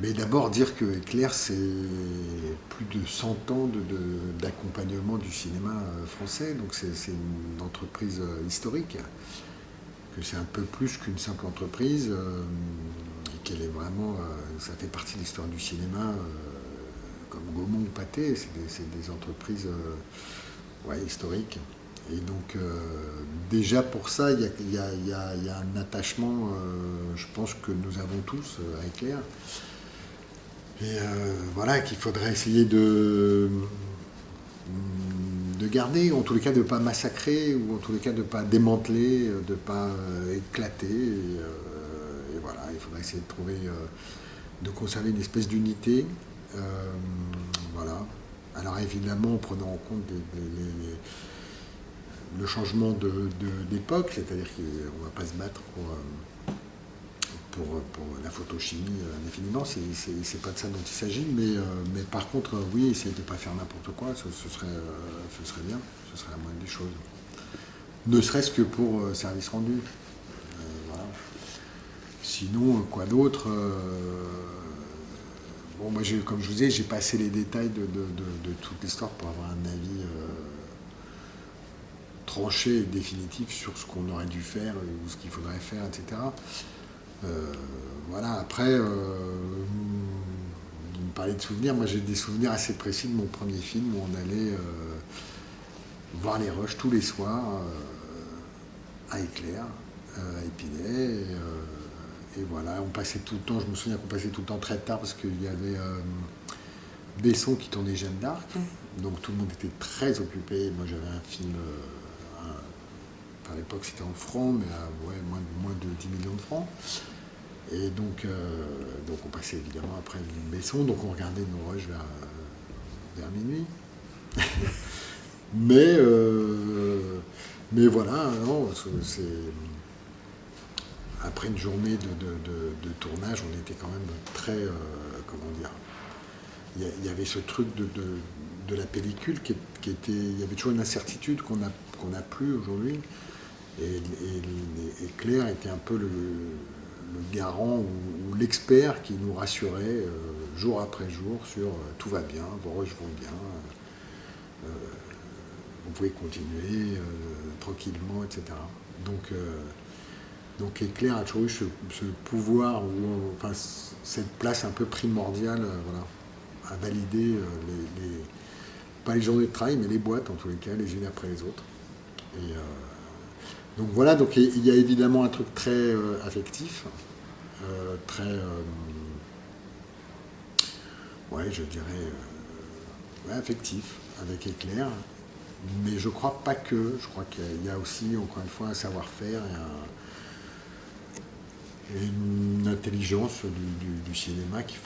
Mais d'abord dire que Éclair, c'est plus de 100 ans d'accompagnement du cinéma français, donc c'est une entreprise historique, que c'est un peu plus qu'une simple entreprise, et qu'elle est vraiment, ça fait partie de l'histoire du cinéma, comme Gaumont ou Pathé, c'est des entreprises ouais, historiques. Et donc déjà pour ça, il y a un attachement, je pense que nous avons tous à Éclair. Et voilà, qu'il faudrait essayer de garder, en tous les cas de ne pas massacrer, ou en tous les cas de ne pas démanteler, de ne pas éclater. Et voilà, il faudrait essayer de trouver, de conserver une espèce d'unité. Euh, voilà. Alors évidemment, en prenant en compte le changement d'époque, c'est-à-dire qu'on ne va pas se battre pour la photochimie indéfiniment, c'est pas de ça dont il s'agit, mais par contre, oui, essayer de ne pas faire n'importe quoi, ce serait bien, ce serait la moindre des choses. Ne serait-ce que pour service rendu. Voilà. Sinon, quoi d'autre bon, moi, comme je vous disais, j'ai passé les détails de toute l'histoire pour avoir un avis tranché et définitif sur ce qu'on aurait dû faire ou ce qu'il faudrait faire, etc. Voilà, après, vous me parlez de souvenirs. Moi, j'ai des souvenirs assez précis de mon premier film où on allait voir les rushs tous les soirs à Éclair, à Épinay. Et voilà, on passait tout le temps, je me souviens qu'on passait tout le temps très tard parce qu'il y avait Besson qui tournait Jeanne d'Arc. Donc tout le monde était très occupé. Moi, j'avais un film, enfin, à l'époque c'était en francs, mais à ouais, moins de 10 millions de francs. Et donc on passait évidemment après Besson, donc on regardait nos rushs vers minuit. Mais, mais voilà, non, après une journée de tournage, on était quand même très, comment dire, il y avait ce truc de la pellicule qui était, il y avait toujours une incertitude qu'on a plus aujourd'hui. Et Claire était un peu le garant ou l'expert qui nous rassurait jour après jour sur tout va bien, vos rushs vont bien, euh, vous pouvez continuer tranquillement, etc. Donc, Éclair a toujours eu ce pouvoir, enfin, cette place un peu primordiale voilà, à valider pas les journées de travail, mais les boîtes en tous les cas, les unes après les autres. Et, donc voilà, donc il y a évidemment un truc très affectif, très, ouais, je dirais, ouais, affectif avec Éclair. Mais je crois pas que, je crois qu'il y a aussi, encore une fois, un savoir-faire et une intelligence du cinéma qu'il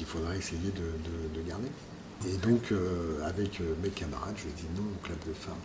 faudrait essayer de garder. Et donc, avec mes camarades, je dis non au clap de fin.